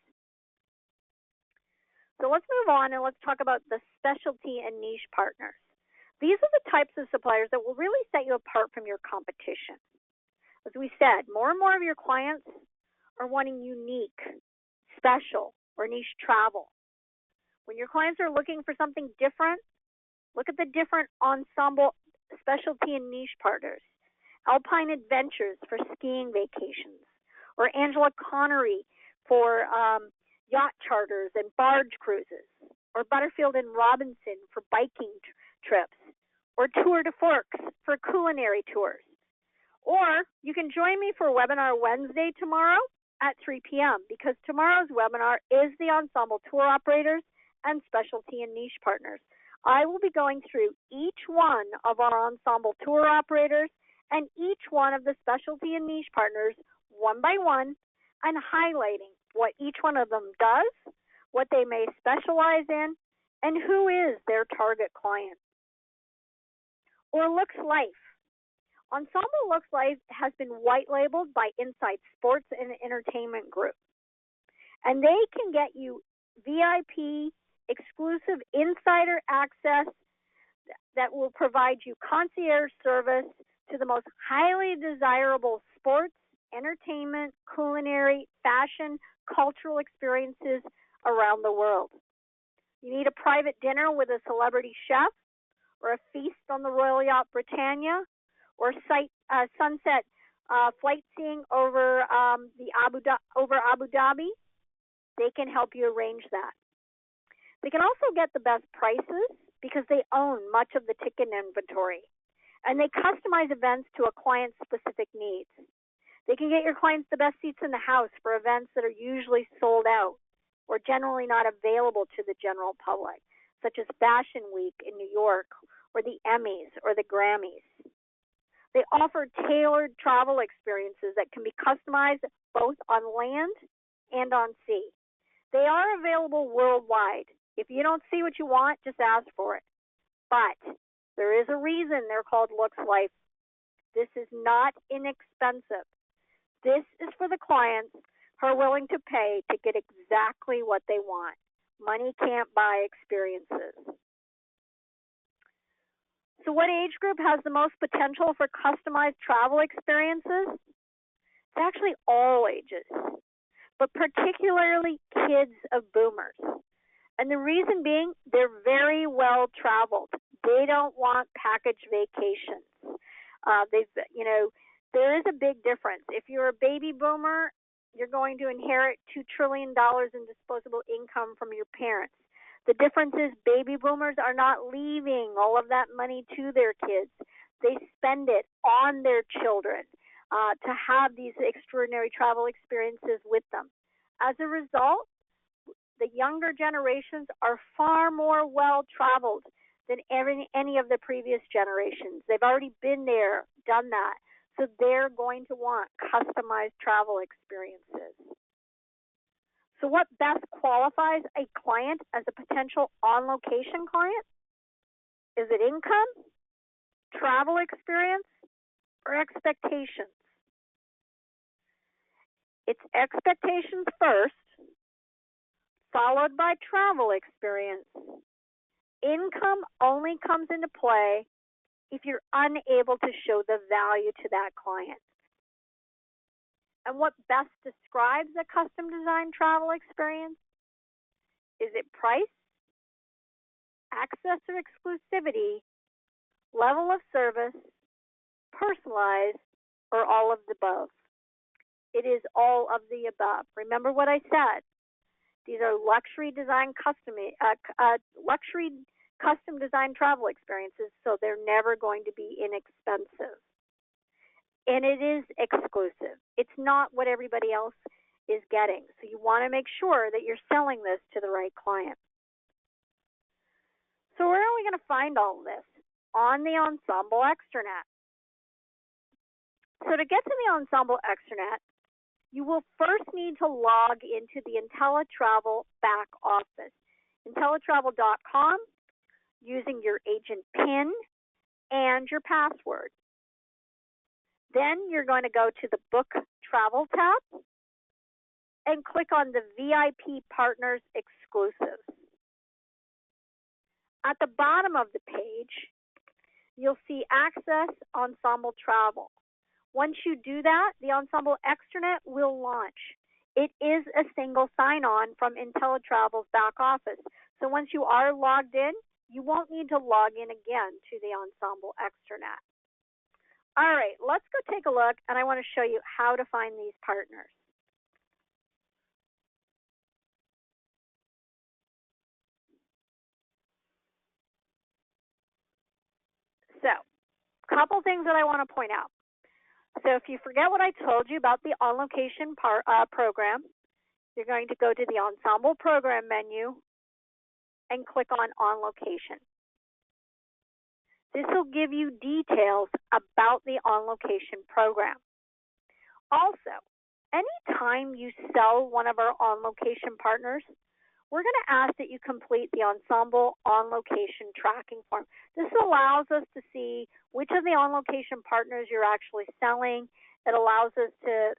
So let's move on and let's talk about the specialty and niche partners. These are the types of suppliers that will really set you apart from your competition. As we said, more and more of your clients are wanting unique, special, or niche travel. When your clients are looking for something different, look at the different Ensemble specialty and niche partners. Alpine Adventures for skiing vacations, or Angela Connery for yacht charters and barge cruises, or Butterfield and Robinson for biking trips, or Tour de Forks for culinary tours. Or you can join me for Webinar Wednesday tomorrow at 3 p.m. because tomorrow's webinar is the Ensemble tour operators and specialty and niche partners. I will be going through each one of our Ensemble tour operators and each one of the specialty and niche partners one by one and highlighting what each one of them does, what they may specialize in, and who is their target client. Or Looks Life. Ensemble Looks Life has been white labeled by Inside Sports and Entertainment Group. And they can get you VIP, exclusive insider access that will provide you concierge service to the most highly desirable sports, entertainment, culinary, fashion, cultural experiences around the world. You need a private dinner with a celebrity chef, or a feast on the Royal Yacht Britannia, or sunset flight seeing over over Abu Dhabi, they can help you arrange that. They can also get the best prices because they own much of the ticket inventory, and they customize events to a client's specific needs. They can get your clients the best seats in the house for events that are usually sold out or generally not available to the general public, such as Fashion Week in New York or the Emmys or the Grammys. They offer tailored travel experiences that can be customized both on land and on sea. They are available worldwide. If you don't see what you want, just ask for it. But there is a reason they're called Looks Life. This is not inexpensive. This is for the clients who are willing to pay to get exactly what they want. Money can't buy experiences. So what age group has the most potential for customized travel experiences? It's actually all ages, but particularly kids of boomers. And the reason being, they're very well traveled. They don't want package vacations. There is a big difference. If you're a baby boomer, you're going to inherit $2 trillion in disposable income from your parents. The difference is baby boomers are not leaving all of that money to their kids. They spend it on their children to have these extraordinary travel experiences with them. As a result, the younger generations are far more well-traveled than any of the previous generations. They've already been there, done that. So they're going to want customized travel experiences. So what best qualifies a client as a potential on-location client? Is it income, travel experience, or expectations? It's expectations first, followed by travel experience. Income only comes into play if you're unable to show the value to that client. And what best describes a custom design travel experience? Is it price, access or exclusivity, level of service, personalized, or all of the above? It is all of the above. Remember what I said. These are luxury custom design travel experiences, so they're never going to be inexpensive. And it is exclusive. It's not what everybody else is getting. So you want to make sure that you're selling this to the right client. So where are we going to find all of this? On the Ensemble extranet. So to get to the Ensemble extranet, you will first need to log into the IntelliTravel back office, IntelliTravel.com, using your agent PIN and your password. Then you're going to go to the Book Travel tab and click on the VIP Partners Exclusives. At the bottom of the page, you'll see Access Ensemble Travel. Once you do that, the Ensemble extranet will launch. It is a single sign-on from IntelliTravel's back office. So once you are logged in, you won't need to log in again to the Ensemble extranet. All right, let's go take a look, and I want to show you how to find these partners. So, a couple things that I want to point out. So if you forget what I told you about the On Location program, you're going to go to the Ensemble Program menu and click on Location. This will give you details about the On Location program. Also, anytime you sell one of our On Location partners, we're going to ask that you complete the Ensemble On Location tracking form. This allows us to see which of the On Location partners you're actually selling. It allows us to,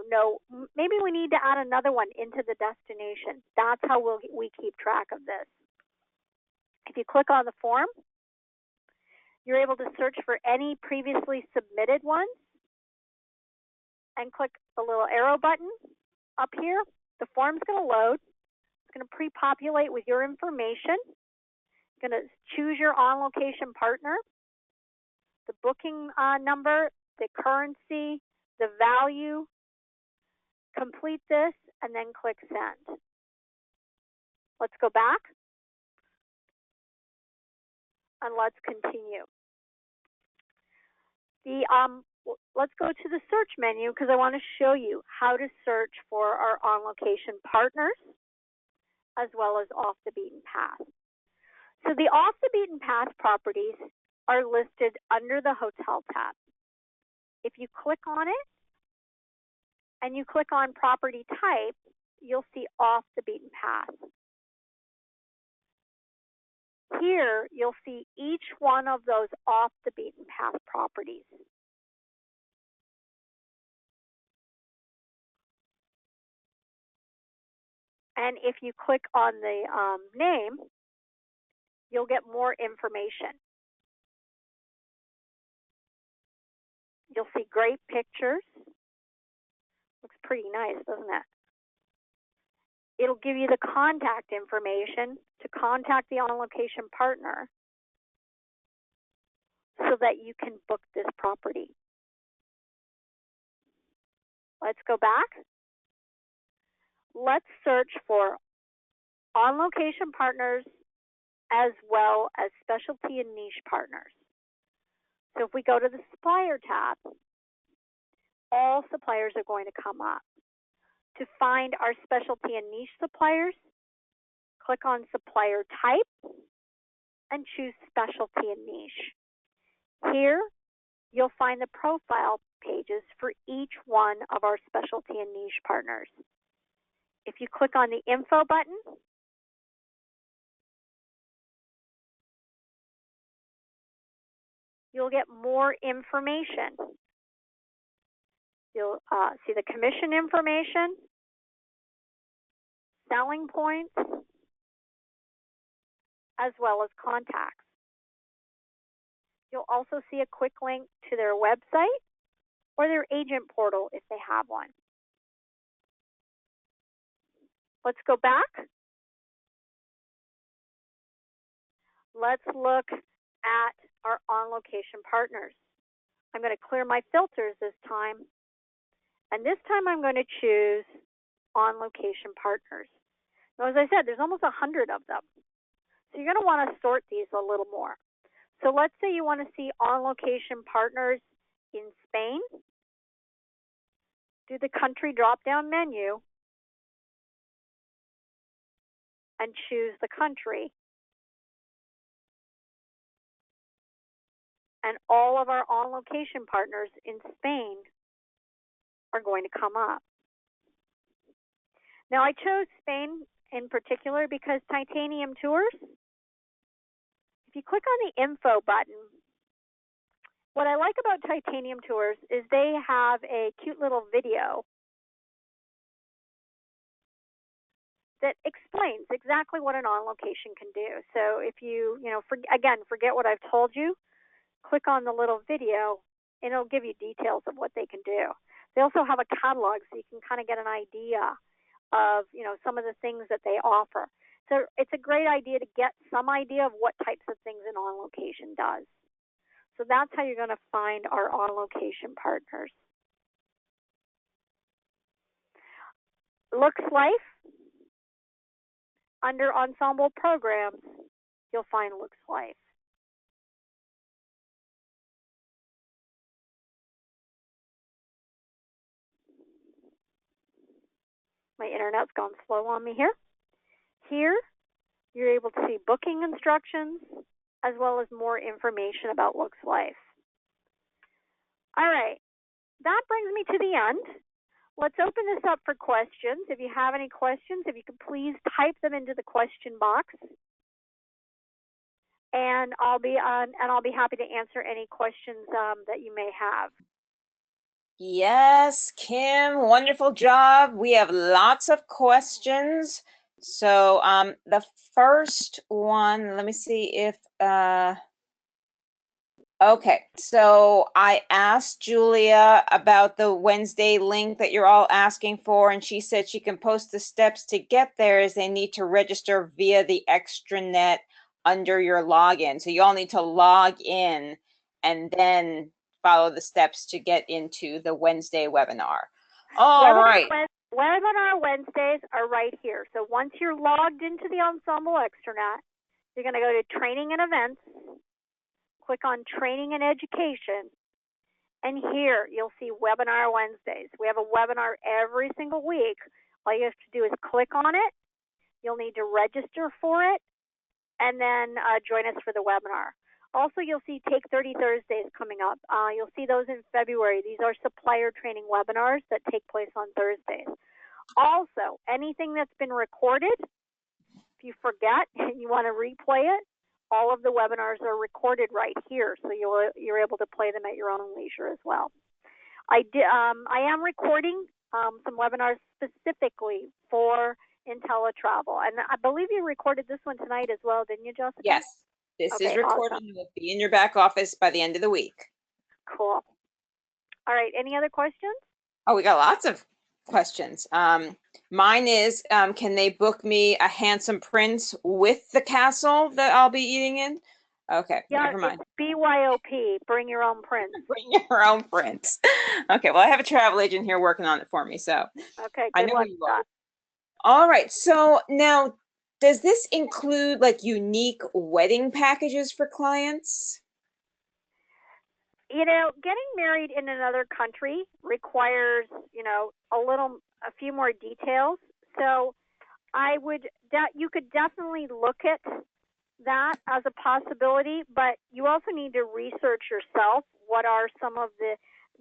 know maybe we need to add another one into the destination. That's how we keep track of this. If you click on the form, you're able to search for any previously submitted ones and click the little arrow button up here. The form's going to load. It's going to pre-populate with your information. You're going to choose your on-location partner. the booking number, the currency, the value. Complete this and then click send. Let's go back and let's continue. Let's go to the search menu because I want to show you how to search for our on-location partners as well as off the beaten path. So the off the beaten path properties are listed under the hotel tab. If you click on it and you click on property type, you'll see off the beaten path. Here, you'll see each one of those off the beaten path properties. And if you click on the name, you'll get more information. You'll see great pictures. Looks pretty nice, doesn't it? It'll give you the contact information to contact the on-location partner so that you can book this property. Let's go back. Let's search for on-location partners as well as specialty and niche partners. So if we go to the supplier tab, all suppliers are going to come up. To find our specialty and niche suppliers, click on supplier type and choose specialty and niche. Here, you'll find the profile pages for each one of our specialty and niche partners. If you click on the info button, you'll get more information. You'll see the commission information, selling points, as well as contacts. You'll also see a quick link to their website or their agent portal if they have one. Let's go back. Let's look at our on-location partners. I'm going to clear my filters this time. And this time I'm going to choose on-location partners. Now, as I said, there's almost 100 of them. So you're going to want to sort these a little more. So let's say you want to see on-location partners in Spain. Do the country drop-down menu and choose the country. And all of our on-location partners in Spain are going to come up. Now, I chose Spain in particular because Titanium Tours, if you click on the info button, what I like about Titanium Tours is they have a cute little video that explains exactly what an on-location can do. So if you, forget what I've told you, click on the little video and it'll give you details of what they can do. They also have a catalog so you can kind of get an idea of, some of the things that they offer. So it's a great idea to get some idea of what types of things an on-location does. So that's how you're going to find our on-location partners. Looks Life, under Ensemble Programs, you'll find Looks Life. My internet's gone slow on me here. Here, you're able to see booking instructions as well as more information about Looks Life. All right, that brings me to the end. Let's open this up for questions. If you have any questions, if you could please type them into the question box, and I'll be happy to answer any questions that you may have.
Yes, Kim, wonderful job. We have lots of questions. So the first one, let me see if, okay, so I asked Julia about the Wednesday link that you're all asking for, and she said she can post the steps to get there as they need to register via the extranet under your login. So you all need to log in and then follow the steps to get into the Wednesday webinar. All right.
Webinar Wednesdays are right here. So once you're logged into the Ensemble Extranet, you're going to go to Training and Events, click on Training and Education, and here you'll see Webinar Wednesdays. We have a webinar every single week. All you have to do is click on it. You'll need to register for it, and then join us for the webinar. Also, you'll see Take 30 Thursdays coming up. You'll see those in February. These are supplier training webinars that take place on Thursdays. Also, anything that's been recorded, if you forget and you want to replay it, all of the webinars are recorded right here, so you're able to play them at your own leisure as well. I am recording some webinars specifically for IntelliTravel, and I believe you recorded this one tonight as well, didn't you, Jessica?
Yes, this is recorded and will be in your back office by the end of the week.
Cool. All right, any other questions?
Oh, we got lots of questions. Mine is, can they book me a handsome prince with the castle that I'll be eating in? Okay,
yeah,
never mind.
It's BYOP, bring your own prince.
Bring your own prince. Okay, well, I have a travel agent here working on it for me, so
okay,
I
good
know
luck
you
with that.
All right, so now, does this include like unique wedding packages for clients?
You know, getting married in another country requires, you know, a few more details. So you could definitely look at that as a possibility, but you also need to research yourself. What are some of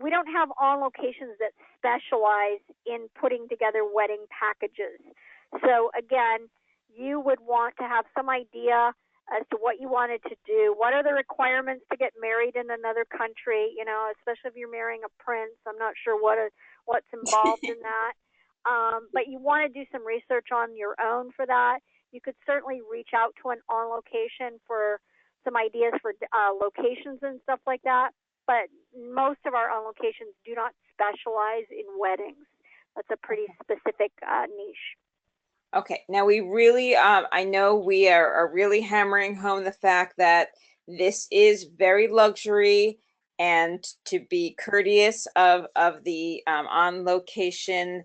we don't have on locations that specialize in putting together wedding packages. So again, you would want to have some idea as to what you wanted to do. What are the requirements to get married in another country? You know, especially if you're marrying a prince. I'm not sure what's involved in that. But you want to do some research on your own for that. You could certainly reach out to an on location for some ideas for locations and stuff like that. But most of our on locations do not specialize in weddings. That's a pretty specific niche.
Okay, now we really, I know we are really hammering home the fact that this is very luxury, and to be courteous of the on location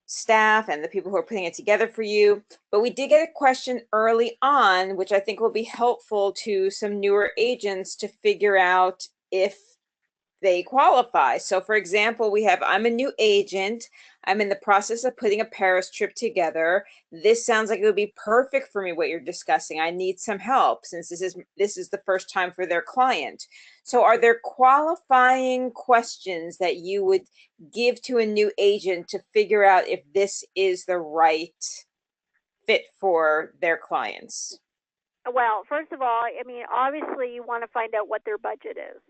staff and the people who are putting it together for you. But we did get a question early on, which I think will be helpful to some newer agents to figure out if they qualify. So for example, I'm a new agent. I'm in the process of putting a Paris trip together. This sounds like it would be perfect for me, what you're discussing. I need some help since this is the first time for their client. So are there qualifying questions that you would give to a new agent to figure out if this is the right fit for their clients?
Well, first of all, I mean, obviously you want to find out what their budget is.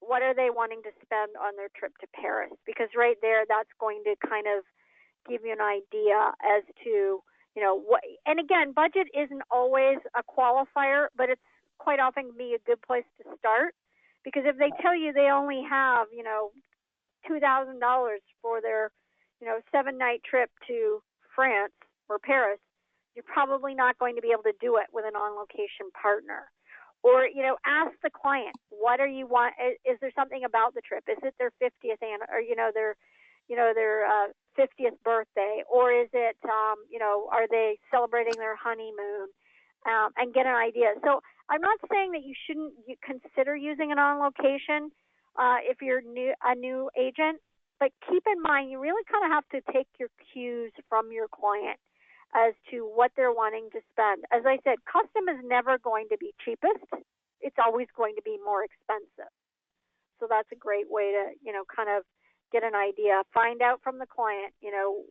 What are they wanting to spend on their trip to Paris? Because right there, that's going to kind of give you an idea as to, you know, what. And again, budget isn't always a qualifier, but it's quite often be a good place to start. Because if they tell you they only have, you know, $2,000 for their, you know, 7-night trip to France or Paris, you're probably not going to be able to do it with an on-location partner. Or, you know, ask the client, what do you want? Is there something about the trip? Is it their 50th or their 50th birthday, or is it you know, are they celebrating their honeymoon? And get an idea. So I'm not saying that you shouldn't consider using an on location if you're a new agent, but keep in mind you really kind of have to take your cues from your client as to what they're wanting to spend. As I said, custom is never going to be cheapest. It's always going to be more expensive. So that's a great way to, you know, kind of get an idea. Find out from the client, you know,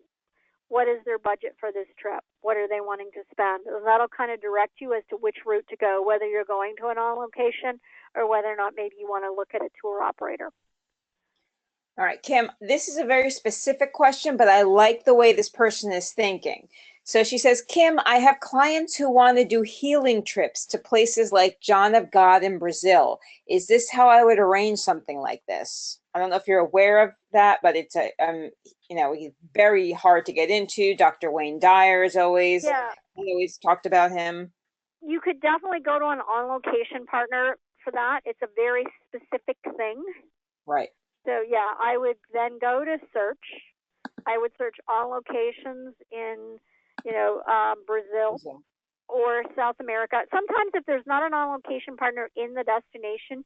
what is their budget for this trip? What are they wanting to spend? And that'll kind of direct you as to which route to go, whether you're going to an on location or whether or not maybe you want to look at a tour operator.
All right, Kim, this is a very specific question, but I like the way this person is thinking. So she says, Kim, I have clients who want to do healing trips to places like John of God in Brazil. Is this how I would arrange something like this? I don't know if you're aware of that, but it's you know, he's very hard to get into. Dr. Wayne Dyer is always,
Yeah.
we always talked about him.
You could definitely go to an on-location partner for that. It's a very specific thing.
Right.
So yeah, I would then go to search. I would search all locations in, Brazil or South America. Sometimes if there's not an on-location partner in the destination,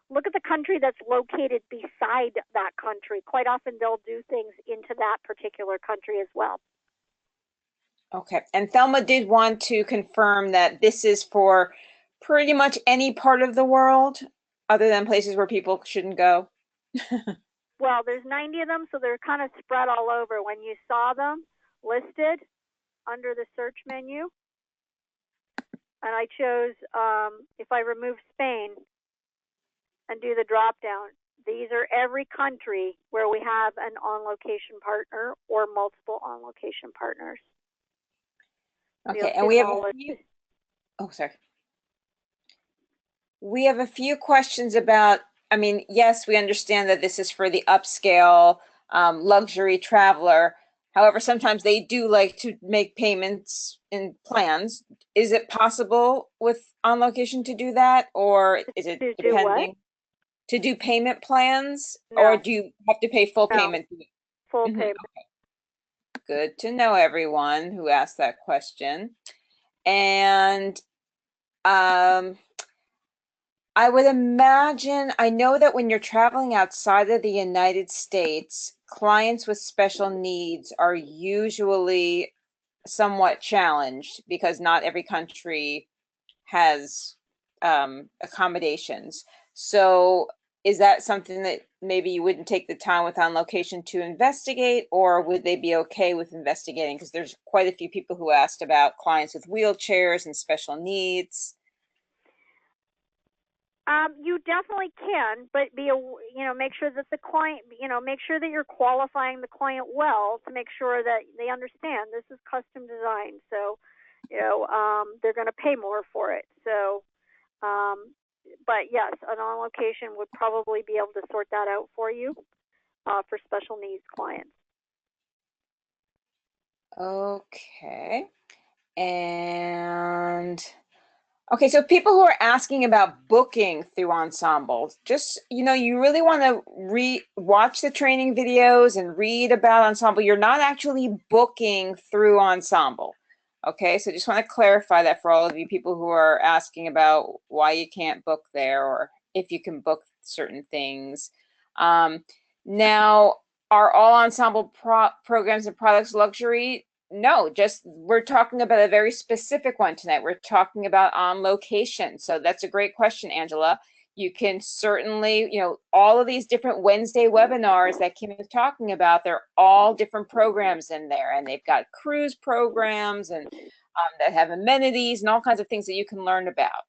look at the country that's located beside that country. Quite often they'll do things into that particular country as well.
Okay. And Thelma did want to confirm that this is for pretty much any part of the world other than places where people shouldn't go.
Well, there's 90 of them, so they're kind of spread all over. When you saw them listed under the search menu, and I chose, if I remove Spain and do the drop down, these are every country where we have an on-location partner or multiple on-location partners.
Okay, and we have a few, sorry. We have a few questions about, I mean, yes, we understand that this is for the upscale luxury traveler. However, sometimes they do like to make payments in plans. Is it possible with On Location to do that, or is it depending? To do payment plans, or do you have to pay full payment?
Full payment.
Okay. Good to know, everyone who asked that question. And I would imagine, I know that when you're traveling outside of the United States, clients with special needs are usually somewhat challenged because not every country has accommodations. So is that something that maybe you wouldn't take the time with On Location to investigate, or would they be okay with investigating? Because there's quite a few people who asked about clients with wheelchairs and special needs.
You definitely can, but make sure that the client, make sure that you're qualifying the client well to make sure that they understand this is custom designed. So, they're going to pay more for it. So, but yes, an On Location would probably be able to sort that out for you for special needs clients.
Okay. And okay, so people who are asking about booking through Ensemble, just, you really want to watch the training videos and read about Ensemble. You're not actually booking through Ensemble. Okay, so just want to clarify that for all of you people who are asking about why you can't book there or if you can book certain things. Now, are all Ensemble programs and products luxury? No, just we're talking about a very specific one tonight. We're talking about On Location. So that's a great question, Angela. You can certainly, all of these different Wednesday webinars that Kim is talking about, they're all different programs in there, and they've got cruise programs and that have amenities and all kinds of things that you can learn about.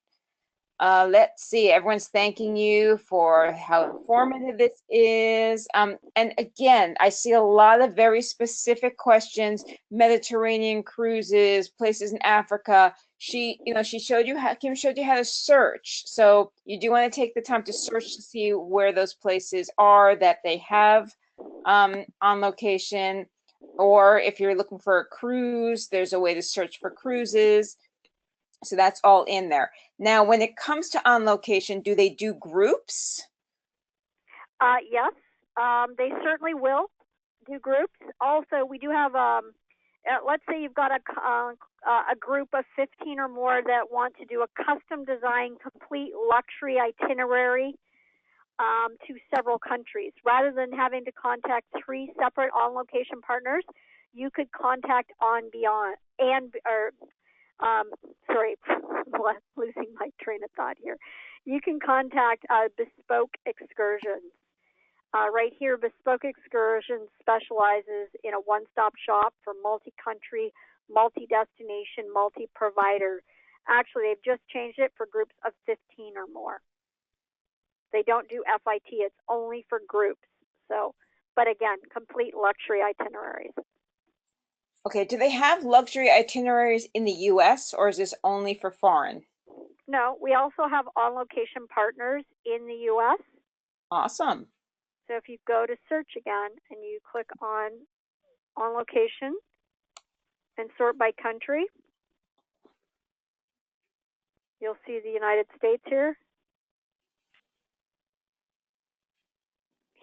Let's see, everyone's thanking you for how informative this is. And again, I see a lot of very specific questions, Mediterranean cruises, places in Africa. She showed you how, Kim showed you how to search. So you do want to take the time to search to see where those places are that they have On Location. Or if you're looking for a cruise, there's a way to search for cruises. So that's all in there. Now, when it comes to On Location, do they do groups?
Yes, they certainly will do groups. Also, we do have, let's say you've got a group of 15 or more that want to do a custom design, complete luxury itinerary to several countries. Rather than having to contact 3 separate On Location partners, you could contact sorry, losing my train of thought here. You can contact Bespoke Excursions. Right here, Bespoke Excursions specializes in a one-stop shop for multi-country, multi-destination, multi-provider. Actually, they've just changed it for groups of 15 or more. They don't do FIT. It's only for groups. So, but again, complete luxury itineraries.
Okay, do they have luxury itineraries in the US, or is this only for foreign?
No, we also have On Location partners in the US.
Awesome.
So if you go to search again and you click on Location and sort by country, you'll see the United States here.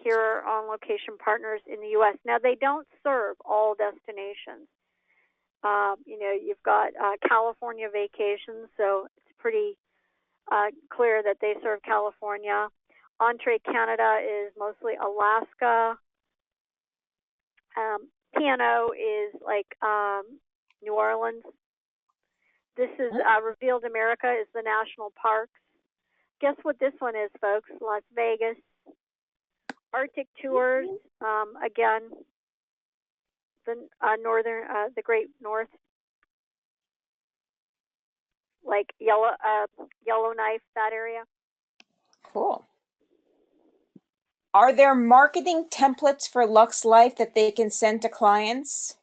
here on Location Partners in the U.S. Now, they don't serve all destinations. You've got California Vacations, so it's pretty clear that they serve California. Entree Canada is mostly Alaska. P&O is like New Orleans. This is Revealed America is the national parks. Guess what this one is, folks? Las Vegas. Arctic Tours, again, the the Great North, like Yellowknife, that area.
Cool. Are there marketing templates for Lux Life that they can send to clients?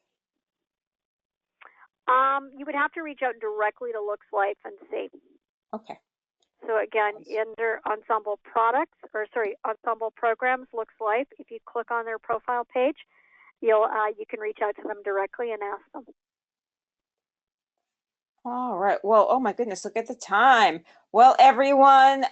You would have to reach out directly to Lux Life and see.
Okay.
So again, under Ensemble Products, Ensemble Programs, Lux Life, if you click on their profile page, you can reach out to them directly and ask them.
All right. Well, oh my goodness, look at the time. Well, everyone,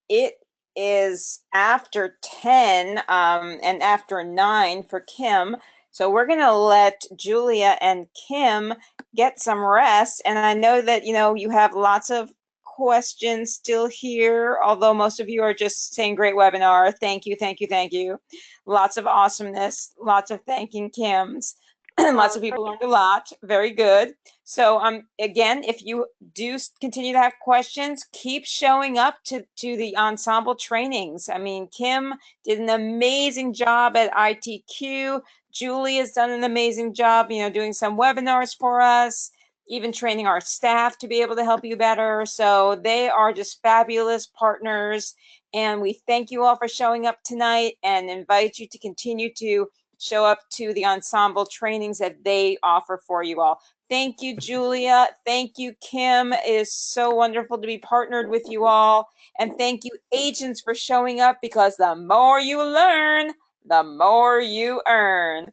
it is after 10 and after 9 for Kim. So we're going to let Julia and Kim get some rest. And I know that, you have lots of questions still here, although most of you are just saying great webinar. Thank you, thank you, thank you. Lots of awesomeness, lots of thanking Kims. Lots of people learned a lot. Very good. So again, if you do continue to have questions, keep showing up to the ensemble trainings. I mean, Kim did an amazing job at ITQ. Julie has done an amazing job, doing some webinars for us, even training our staff to be able to help you better. So they are just fabulous partners. And we thank you all for showing up tonight and invite you to continue to show up to the ensemble trainings that they offer for you all. Thank you, Julia. Thank you, Kim. It is so wonderful to be partnered with you all. And thank you, agents, for showing up, because the more you learn, the more you earn.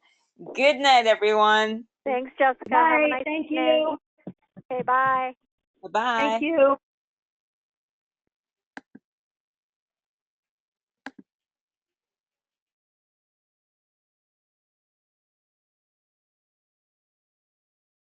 Good night, everyone.
Thanks, Jessica.
Bye.
Have a nice
Thank
day.
you.
Okay, bye.
Bye-bye.
Thank you.